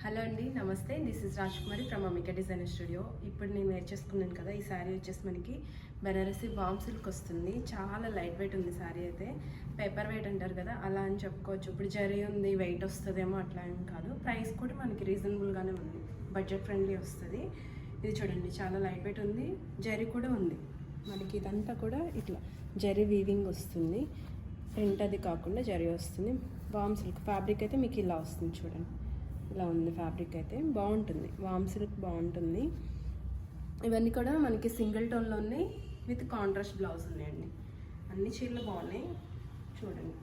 Hello అండి, నమస్తే. This is Rajkumari from Amika designer studio. ఇప్పుడు నేను వేర్ చేసుకున్నాను కదా, ఈ శారీ వచ్చేసి మనకి బెనారసి వామ్ సిల్క్ వస్తుంది. చాలా లైట్ వెయిట్ ఉంది శారీ అయితే. పేపర్ వెయిట్ అంటారు కదా, అలా అని చెప్పుకోవచ్చు. ఇప్పుడు జరీ ఉంది, వెయిట్ వస్తుందేమో అట్లా ఏం కాదు. ప్రైస్ కూడా మనకి రీజనబుల్గానే ఉంది, బడ్జెట్ ఫ్రెండ్లీ వస్తుంది. ఇది చూడండి, చాలా లైట్ వెయిట్ ఉంది, జరీ కూడా ఉంది. మనకి ఇదంతా కూడా ఇట్లా జరీ వీవింగ్ వస్తుంది. ప్రింట్ అది కాకుండా జరీ వస్తుంది. వామ్ సిల్క్ ఫ్యాబ్రిక్ అయితే మీకు ఇలా వస్తుంది చూడండి. ఇలా ఉంది ఫ్యాబ్రిక్ అయితే, బాగుంటుంది. వామ్ సిల్క్ బాగుంటుంది. ఇవన్నీ కూడా మనకి సింగిల్ టోన్లో ఉన్నాయి, విత్ కాంట్రాస్ట్ బ్లౌజ్ ఉన్నాయండి. అన్ని చీరలు బాగున్నాయి. చూడండి,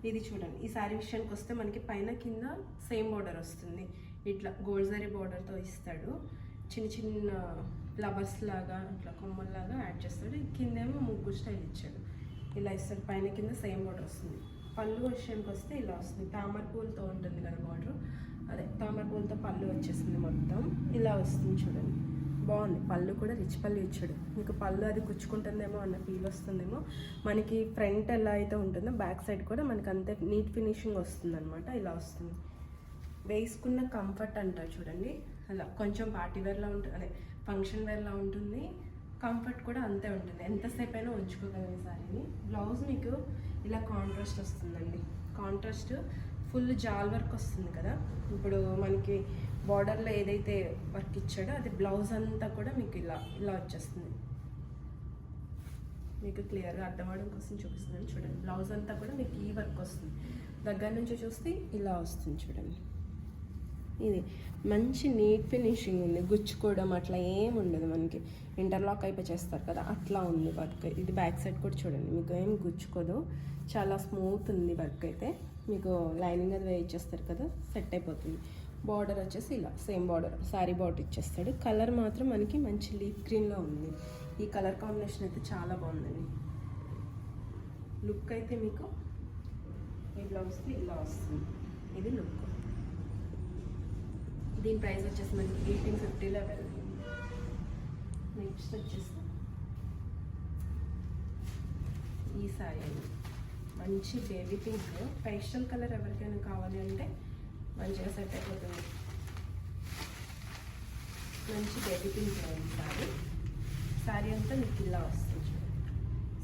ఇది చూడండి. ఈ శారీ విషయానికి వస్తే మనకి పైన కింద సేమ్ బార్డర్ వస్తుంది. ఇట్లా గోల్డ్ జరీ బార్డర్తో ఇస్తాడు. చిన్న చిన్న ఫ్లవర్స్ లాగా ఇట్లా కొమ్మల్లాగా యాడ్ చేస్తాడు. కిందేమో ముగ్గు స్టైల్ ఇచ్చాడు. ఇలా ఇస్తాడు. పైన కింద సేమ్ బార్డర్ వస్తుంది. పళ్ళు విషయానికి వస్తే ఇలా వస్తుంది. తామర పూలతో ఉంటుంది కదా బార్డర్, అదే తామర పూలతో పళ్ళు వచ్చేసింది. మొత్తం ఇలా వస్తుంది చూడండి, బాగుంది. పళ్ళు కూడా రిచ్ పళ్ళు ఇచ్చాడు. మీకు పళ్ళు అది కుచ్చుకుంటుందేమో అన్న ఫీల్ వస్తుందేమో. మనకి ఫ్రంట్ ఎలా అయితే ఉంటుందో బ్యాక్ సైడ్ కూడా మనకి అంతే నీట్ ఫినిషింగ్ వస్తుంది అనమాట. ఇలా వస్తుంది. వేసుకున్న కంఫర్ట్ అంటారు చూడండి, అలా కొంచెం పార్టీ వేర్లా ఉంటుంది, అదే ఫంక్షన్ వేర్లా ఉంటుంది. కంఫర్ట్ కూడా అంతే ఉంటుంది, ఎంతసేపు అయినా ఉంచుకోగలం ఈ సారీని. బ్లౌజ్ మీకు ఇలా కాంట్రాస్ట్ వస్తుందండి. కాంట్రాస్ట్ ఫుల్ జాల్ వర్క్ వస్తుంది కదా. ఇప్పుడు మనకి బార్డర్లో ఏదైతే వర్క్ ఇచ్చాడో అది బ్లౌజ్ అంతా కూడా మీకు ఇలా ఇలా వచ్చేస్తుంది. మీకు క్లియర్గా అర్థమవడం కోసం చూపిస్తున్నాను చూడండి. బ్లౌజ్ అంతా కూడా మీకు ఈ వర్క్ వస్తుంది. దగ్గర నుంచి చూస్తే ఇలా వస్తుంది చూడండి. ఇది మంచి నీట్ ఫినిషింగ్ ఉంది. గుచ్చుకోవడం అట్లా ఏం ఉండదు. మనకి ఇంటర్లాక్ అయిపోయి చేస్తారు కదా, అట్లా ఉంది వర్క్. ఇది బ్యాక్ సైడ్ కూడా చూడండి, మీకు ఏం గుచ్చుకోదు. చాలా స్మూత్ ఉంది వర్క్ అయితే. మీకు లైనింగ్ అది వేయించేస్తారు కదా, సెట్ అయిపోతుంది. బార్డర్ వచ్చేసి ఇలా సేమ్ బార్డర్, శారీ బార్డర్ ఇచ్చేస్తాడు. కలర్ మాత్రం మనకి మంచి లీఫ్ గ్రీన్లో ఉంది. ఈ కలర్ కాంబినేషన్ అయితే చాలా బాగుందండి. లుక్ అయితే మీకు ఈ బ్లౌజ్కి ఇలా వస్తుంది. ఇది లుక్. దీని ప్రైస్ వచ్చేసి మనకి 1850లో అవైలబుల్. నెక్స్ట్ వచ్చేసి ఈ శారీ అండి, మంచి బేబీ పింక్ పేస్టల్ కలర్. ఎవరికైనా కావాలి అంటే మంచిగా సెట్ అయిపోతుంది. మంచి బేబీ పింక్ ఉంది శారీ. శారీ అంతా మీకు ఇలా వస్తుంది.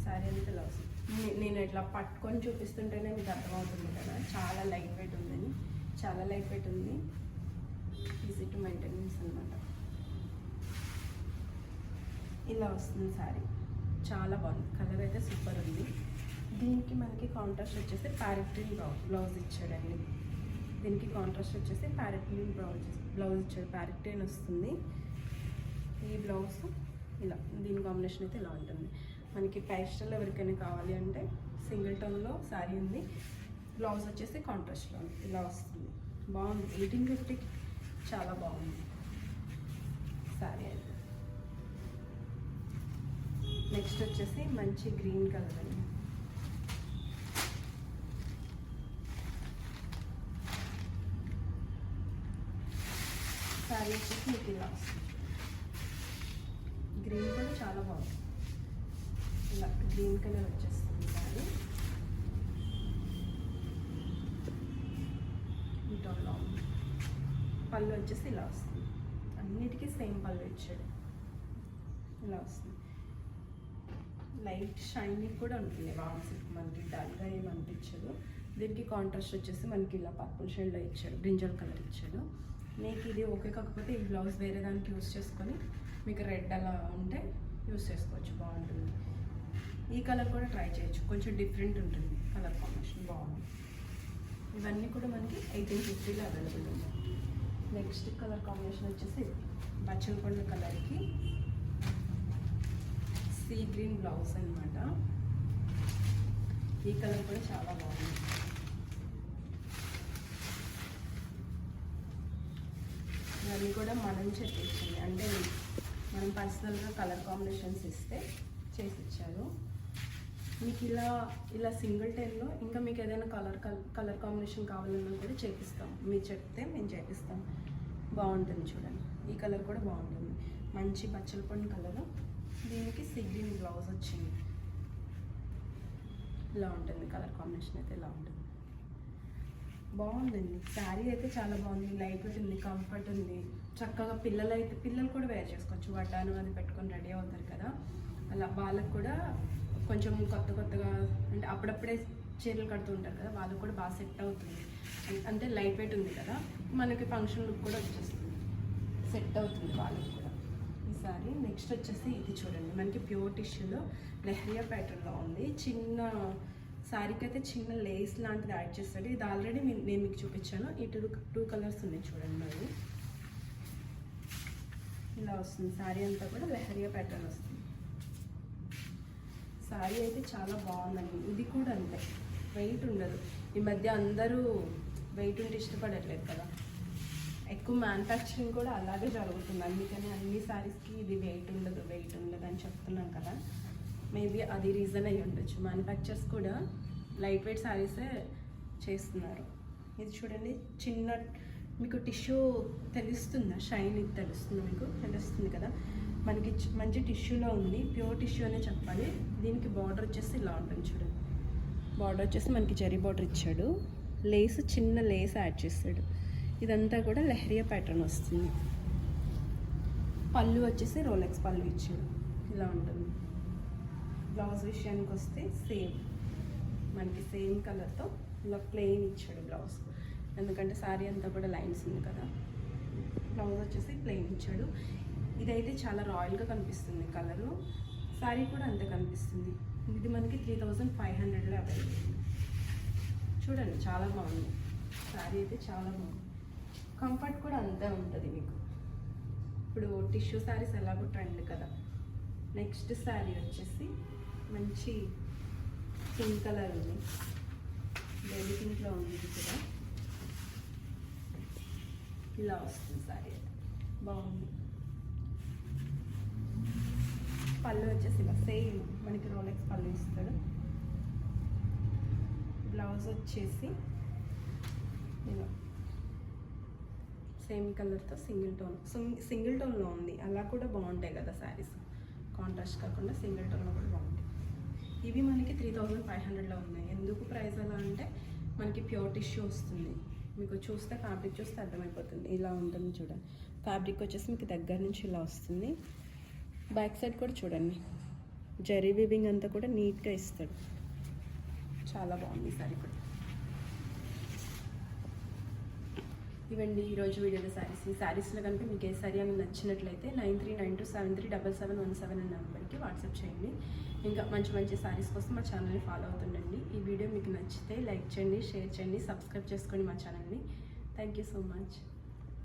శారీ అంతా ఇలా వస్తుంది. నేను ఇట్లా పట్టుకొని చూపిస్తుంటేనే మీకు అర్థమవుతుంది కదా, చాలా లైట్ వెయిట్ ఉందని. చాలా లైట్ వెయిట్ ఉంది, ఈజీ టు మెయింటెనెన్స్ అనమాట. ఇలా వస్తుంది శారీ, చాలా బాగుంది. కలర్ అయితే సూపర్ ఉంది. దీనికి మనకి కాంట్రాస్ట్ వచ్చేసి ప్యారెట్ గ్రీన్ బ్లౌజ్ ఇచ్చాడండి. దీనికి కాంట్రాస్ట్ వచ్చేసి ప్యారెట్ గ్రీన్ బ్లౌజ్ ఇచ్చాడు. ప్యారెట్ గ్రీన్ వస్తుంది ఈ బ్లౌజ్. ఇలా దీని కాంబినేషన్ అయితే ఇలా ఉంటుంది. మనకి పేస్టల్ ఎవరికైనా కావాలి అంటే సింగిల్ టోన్లో శారీ ఉంది. బ్లౌజ్ వచ్చేసి కాంట్రాస్ట్లో ఇలా వస్తుంది. బాగుంది. 1850 చాలా బాగుంది శారీ అయితే. నెక్స్ట్ వచ్చేసి మంచి గ్రీన్ కలర్ అండి. శారీ వచ్చేసి మీకు ఇలా వస్తుంది. గ్రీన్ కూడా చాలా బాగుంది. ఇలా గ్రీన్ కలర్ వచ్చేస్తుంది శారీ. ఇంటోన్లో పళ్ళు వచ్చేసి ఇలా వస్తుంది. అన్నిటికీ సేమ్ పళ్ళు ఇచ్చాడు. ఇలా వస్తుంది. లైట్ షైనింగ్ కూడా ఉంటుంది. వామ్ సిల్క్ మనకి డల్గా ఏమి అనిపించదు. దీనికి కాంట్రాస్ట్ వచ్చేసి మనకి ఇలా పర్పుల్ షేడ్లో ఇచ్చాడు, బ్రింజల్ కలర్ ఇచ్చాడు. మీకు ఇది ఓకే కాకపోతే ఈ బ్లౌజ్ వేరే దానికి యూస్ చేసుకొని మీకు రెడ్ అలా ఉంటే యూస్ చేసుకోవచ్చు, బాగుంటుంది. ఈ కలర్ కూడా ట్రై చేయొచ్చు, కొంచెం డిఫరెంట్ ఉంటుంది కలర్ కాంబినేషన్, బాగుంది. ఇవన్నీ కూడా మనకి 1850లో అవైలబుల్ ఉంది. నెక్స్ట్ కలర్ కాంబినేషన్ వచ్చేసి బచ్చల పండు కలర్కి సీ గ్రీన్ బ్లౌజ్ అనమాట. ఈ కలర్ కూడా చాలా బాగుంది. ఇవన్నీ కూడా మనం చెప్పేసింది, అంటే మనం పర్సనల్గా కలర్ కాంబినేషన్స్ ఇస్తే చేసి ఇచ్చారు. మీకు ఇలా ఇలా సింగిల్ టైంలో ఇంకా మీకు ఏదైనా కలర్ కాంబినేషన్ కావాలన్నా కూడా చేపిస్తాం. మీరు చెప్తే మేము చేపిస్తాం. బాగుంటుంది చూడండి. ఈ కలర్ కూడా బాగుంటుంది, మంచి బచ్చల పండు కలర్. దీనికి సీ గ్రీన్ బ్లౌజ్ వచ్చింది. ఇలా ఉంటుంది కలర్ కాంబినేషన్ అయితే, ఇలా ఉంటుంది. బాగుందండి. శారీ అయితే చాలా బాగుంది, లైట్ వెయిట్ ఉంది, కంఫర్ట్ ఉంది. చక్కగా పిల్లలు కూడా వేర్ చేసుకోవచ్చు. వడ్డాను అది పెట్టుకొని రెడీ అవుతారు కదా, అలా వాళ్ళకు కూడా కొంచెం కొత్తగా అంటే అప్పుడప్పుడే చీరలు కడుతూ ఉంటారు కదా, వాళ్ళకు కూడా బాగా సెట్ అవుతుంది. అంటే లైట్ వెయిట్ ఉంది కదా, మనకి ఫంక్షన్ లుక్ కూడా వచ్చేస్తుంది, సెట్ అవుతుంది వాళ్ళకి కూడా ఈ శారీ. నెక్స్ట్ వచ్చేసి ఇది చూడండి, మనకి ప్యూర్ టిష్యూలో లెహరియా ప్యాటర్న్లో ఉంది. చిన్న శారీకి అయితే చిన్న లేస్ లాంటిది యాడ్ చేస్తాడు. ఇది ఆల్రెడీ నేను మీకు చూపించాను. ఈ టూ కలర్స్ ఉన్నాయి చూడండి. మరి ఇలా వస్తుంది శారీ అంతా కూడా లెహరియా ప్యాటర్న్ వస్తుంది. శారీ అయితే చాలా బాగుందండి. ఇది కూడా అంతే, వెయిట్ ఉండదు. ఈ మధ్య అందరూ వెయిట్ ఉంటే ఇష్టపడట్లేదు కదా, ఎక్కువ మ్యానుఫ్యాక్చరింగ్ కూడా అలాగే జరుగుతుంది. అందుకని అన్ని శారీస్కి ఇది వెయిట్ ఉండదు అని చెప్తున్నాం కదా. మేబీ అది రీజన్ అయ్యి ఉండొచ్చు. మ్యానుఫ్యాక్చర్స్ కూడా లైట్ వెయిట్ శారీసే చేస్తున్నారు. ఇది చూడండి, చిన్న మీకు టిష్యూ తెలుస్తుందా, షైన్ తెలుస్తుందా, మీకు తెలుస్తుంది కదా. మనకి మంచి టిష్యూలో ఉంది, ప్యూర్ టిష్యూ అనే చెప్పాలి. దీనికి బార్డర్ వచ్చేసి ఇలా ఉంటుంది చూడండి. బార్డర్ వచ్చేసి మనకి జరీ బార్డర్ ఇచ్చాడు, లేస్ చిన్న లేస్ యాడ్ చేస్తాడు. ఇదంతా కూడా లెహరియా ప్యాటర్న్ వస్తుంది. పళ్ళు వచ్చేసి రోలెక్స్ పళ్ళు ఇచ్చాడు, ఇలా ఉంటుంది. బ్లౌజ్ విషయానికి వస్తే మనకి సేమ్ కలర్తో ఇలా ప్లెయిన్ ఇచ్చాడు బ్లౌజ్, ఎందుకంటే శారీ అంతా కూడా లైన్స్ ఉంది కదా. బ్లౌజ్ వచ్చేసి ప్లెయిన్ ఇచ్చాడు. ఇదైతే చాలా రాయల్గా కనిపిస్తుంది కలరు, శారీ కూడా అంతే కనిపిస్తుంది. ఇది మనకి 3500లో అవైలబుల్. చూడండి చాలా బాగుంది శారీ అయితే, చాలా బాగుంది. కంఫర్ట్ కూడా అంతే ఉంటుంది మీకు. ఇప్పుడు టిష్యూ శారీస్ ఎలాగో ట్రెండ్ కదా. నెక్స్ట్ శారీ వచ్చేసి మంచి పింక్ కలర్ ఉంది, బేబీ పింక్లో ఉంది. ఇది కూడా ఇలా వస్తుంది శారీ అయితే, బాగుంది. పళ్ళు వచ్చేసి ఇలా సేమ్ మనకి రోలెక్స్ పళ్ళు ఇస్తాడు. బ్లౌజ్ వచ్చేసి ఇలా సేమ్ కలర్తో సింగిల్ టోన్లో ఉంది. అలా కూడా బాగుంటాయి కదా శారీస్, కాంట్రాస్ట్ కాకుండా సింగిల్ టోన్లో కూడా బాగుంటాయి. ఇవి మనకి 3500లో ఉన్నాయి. ఎందుకు ప్రైస్ అలా అంటే మనకి ప్యూర్ టిష్యూ వస్తుంది. మీకు చూస్తే ఫ్యాబ్రిక్ చూస్తే అర్థమైపోతుంది. ఇలా ఉంటుంది చూడండి. ఫ్యాబ్రిక్ వచ్చేసి మీకు దగ్గర నుంచి ఇలా వస్తుంది. బ్యాక్ సైడ్ కూడా చూడండి, జరీ వీవింగ్ అంతా కూడా నీట్గా ఇస్తాడు. చాలా బాగుంది ఈ శారీ కూడా. ఇవండి ఈరోజు వీడియోలో శారీస్. ఈ శారీస్లో కనుక మీకు ఏ శారీ అని నచ్చినట్లయితే 9392737717 అనే నెంబర్కి వాట్సాప్ చేయండి. ఇంకా మంచి శారీస్ కోసం మా ఛానల్ని ఫాలో అవుతుండండి. ఈ వీడియో మీకు నచ్చితే లైక్ చేయండి, షేర్ చేయండి, సబ్స్క్రైబ్ చేసుకోండి మా ఛానల్ని. Thank you so much.